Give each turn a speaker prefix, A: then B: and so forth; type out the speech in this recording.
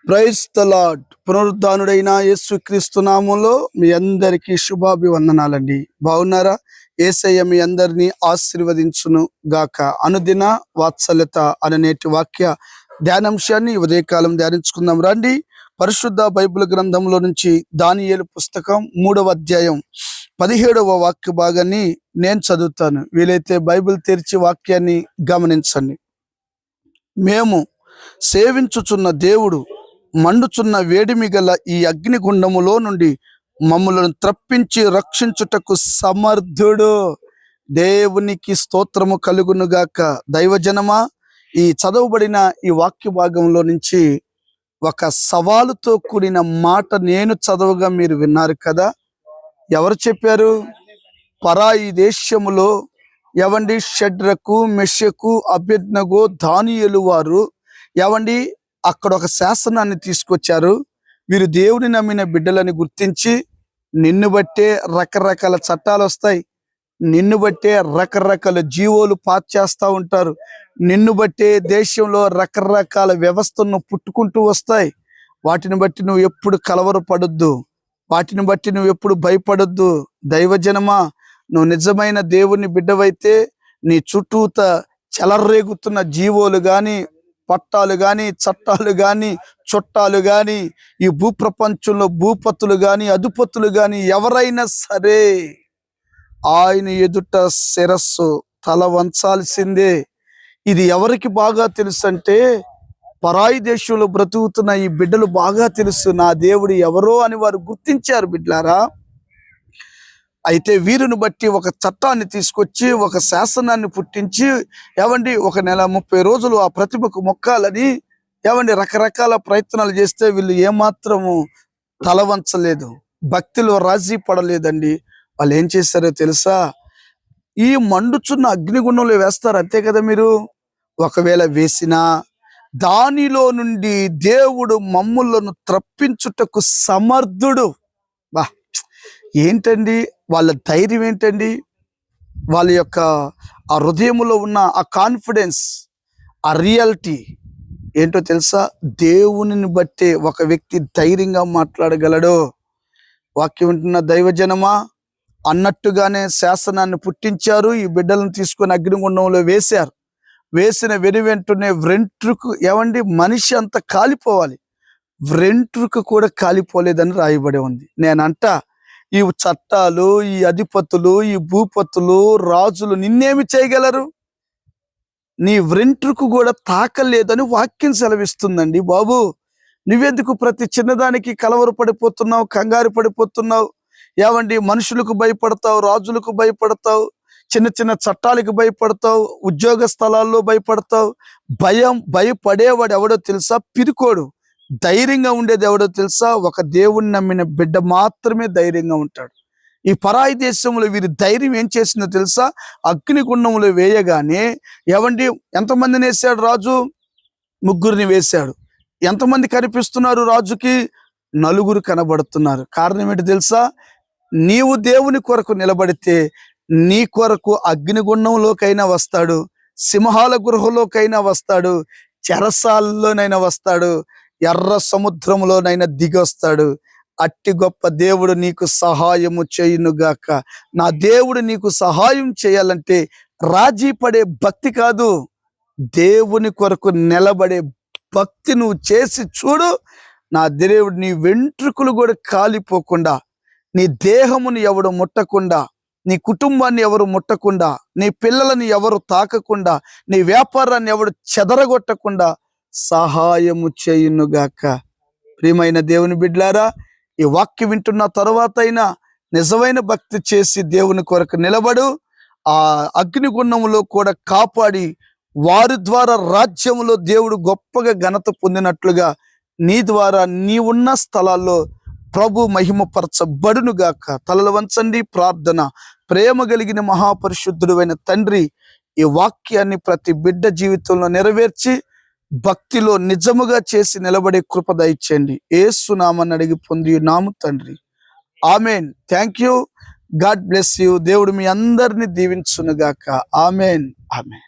A: Praise the lord. పునరుద్ధానుడైన యేసుక్రీస్తు నామంలో మీ అందరికీ శుభాభివందనాలండి. బాగున్నారా? యేసయ్య మీ అందరినీ ఆశీర్వదించును గాక. అనుదిన వాత్సల్యత అనే నేటి వాక్య ధ్యానాంశాన్ని ఉదయకాలం ధ్యానించుకుందాం రండి. పరిశుద్ధ బైబిల్ గ్రంథంలో నుంచి దానియేలు పుస్తకం 3వ అధ్యాయం 17వ వాక్య భాగాన్ని నేను చదువుతాను. వీలైతే బైబిల్ తెరిచి వాక్యాన్ని గమనించండి. మేము సేవించుచున్న దేవుడు మండుచున్న వేడిమి గల ఈ అగ్నిగుండములో నుండి మమ్మలను త్రప్పించి రక్షించుటకు సమర్థుడు. దేవునికి స్తోత్రము కలుగునుగాక. దైవజనమా, ఈ చదవబడిన ఈ వాక్య భాగంలో నుంచి ఒక సవాలుతో కూడిన మాట నేను చదవగా మీరు విన్నారు కదా. ఎవరు చెప్పారు? పరాయి దేశములో ఎవండి షడ్రకు, మెషకు, అబేద్నెగో, దానియేలు వారు ఎవండి అక్కడ ఒక శాసనాన్ని తీసుకొచ్చారు. వీరు దేవుని నమ్మిన బిడ్డలని గుర్తించి నిన్ను బట్టే రకరకాల చట్టాలు వస్తాయి, నిన్ను బట్టే రకరకాల జీవోలు పాస్ చేస్తూ ఉంటారు, నిన్ను బట్టే దేశంలో రకరకాల వ్యవస్థను పుట్టుకుంటూ వస్తాయి. వాటిని బట్టి నువ్వు ఎప్పుడు కలవరపడొద్దు, వాటిని బట్టి నువ్వు ఎప్పుడు భయపడొద్దు. దైవజనమా, నువ్వు నిజమైన దేవుని బిడ్డవైతే నీ చుట్టూత చెలరేగుతున్న జీవోలు కానీ, పట్టాలు కానీ, చట్టాలు కానీ, చుట్టాలు కానీ, ఈ భూప్రపంచంలో భూపతులు కానీ, అధిపతులు కానీ ఎవరైనా సరే ఆయన ఎదుట శిరస్సు తల వంచాల్సిందే. ఇది ఎవరికి బాగా తెలుసు అంటే, పరాయి దేశంలో బ్రతుకుతున్న ఈ బిడ్డలు బాగా తెలుసు నా దేవుడు ఎవరో అని వారు గుర్తించారు బిడ్డలారా. అయితే వీరిని బట్టి ఒక చట్టాన్ని తీసుకొచ్చి, ఒక శాసనాన్ని పుట్టించి, ఏవండి 1 నెల 30 రోజులు ఆ ప్రతిభకు మొక్కాలని ఏవండి రకరకాల ప్రయత్నాలు చేస్తే వీళ్ళు ఏమాత్రము తల వంచలేదు, భక్తిలో రాజీ పడలేదండి. వాళ్ళు ఏం చేశారో తెలుసా? ఈ మండుచున్న అగ్నిగుండంలో వేస్తారు, అంతే కదా. మీరు ఒకవేళ వేసినా దానిలో నుండి దేవుడు మమ్ములను త్రప్పించుటకు సమర్థుడు. బా, ఏంటండి వాళ్ళ ధైర్యం, ఏంటండి వాళ్ళ యొక్క ఆ హృదయంలో ఉన్న ఆ కాన్ఫిడెన్స్, ఆ రియాలిటీ ఏంటో తెలుసా? దేవునిని బట్టే ఒక వ్యక్తి ధైర్యంగా మాట్లాడగలడు. వాక్యం వింటున్న దైవజనమా, అన్నట్టుగానే శాసనాన్ని పుట్టించారు. ఈ బిడ్డలను తీసుకొని అగ్నిగుండంలో వేశారు. వేసిన వెనువెంటనే వెంట్రుకు ఏమండి మనిషి అంతా కాలిపోవాలి, వెంట్రుకు కూడా కాలిపోలేదని రాయబడి ఉంది. నేనంట ఈ చట్టాలు, ఈ అధిపతులు, ఈ భూపతులు, రాజులు నిన్నేమి చేయగలరు? నీ వెంట్రుకు కూడా తాకలేదని వాక్యం సెలవిస్తుందండి. బాబు, నువ్వెందుకు ప్రతి చిన్నదానికి కలవరపడిపోతున్నావు, కంగారు పడిపోతున్నావు? ఏమండి మనుషులకు భయపడతావు, రాజులకు భయపడతావు, చిన్న చిన్న చట్టాలకు భయపడతావు, ఉద్యోగ స్థలాల్లో భయపడతావు. భయపడేవాడు ఎవడో తెలుసా? పిరికోడు. ధైర్యంగా ఉండేది ఎవడో తెలుసా? ఒక దేవుణ్ణి నమ్మిన బిడ్డ మాత్రమే ధైర్యంగా ఉంటాడు. ఈ పరాయి దేశంలో వీరి ధైర్యం ఏం చేసిందో తెలుసా? అగ్నిగుండంలో వేయగానే ఏవండి ఎంతమందిని వేశాడు రాజు? 3 వేశాడు. ఎంతమంది కనిపిస్తున్నారు రాజుకి? 4 కనబడుతున్నారు. కారణం ఏంటి తెలుసా? నీవు దేవుని కొరకు నిలబడితే నీ కొరకు అగ్నిగుండంలోకైనా వస్తాడు, సింహాల గృహలోకైనా వస్తాడు, చెరసాలలోనైనా వస్తాడు, ఎర్ర సముద్రంలోనైనా దిగొస్తాడు. అట్టి గొప్ప దేవుడు నీకు సహాయము చేయునుగాక. నా దేవుడు నీకు సహాయం చేయాలంటే రాజీ పడే భక్తి కాదు, దేవుని కొరకు నిలబడే భక్తి నువ్వు చేసి చూడు. నా దేవుడు నీ వెంట్రుకలు కూడా కాలిపోకుండా, నీ దేహముని ఎవడు ముట్టకుండా, నీ కుటుంబాన్ని ఎవరు ముట్టకుండా, నీ పిల్లలని ఎవరు తాకకుండా, నీ వ్యాపారాన్ని ఎవరు చెదరగొట్టకుండా సహాయము చేయునుగాక. ప్రియమైన దేవుని బిడ్డలారా, ఈ వాక్యం వింటున్న తర్వాత అయినా నిజమైన భక్తి చేసి దేవుని కొరకు నిలబడు. ఆ అగ్నిగుండంలో కూడా కాపాడి వారి ద్వారా రాజ్యంలో దేవుడు గొప్పగా ఘనత పొందినట్లుగా నీ ద్వారా నీ ఉన్న స్థలాల్లో ప్రభు మహిమపరచబడునుగాక. తలలు వంచండి, ప్రార్థన. ప్రేమ కలిగిన మహాపరిశుద్ధుడు అయిన తండ్రి, ఈ వాక్యాన్ని ప్రతి బిడ్డ జీవితంలో నెరవేర్చి భక్తిలో నిజముగా చేసి నిలబడే కృప దయచేయండి. యేసు నామమున అడిగి పొంది నాము తండ్రి, amen. Thank you. God bless you. దేవుడు మీ అందరిని దీవించునుగాక. Amen, amen.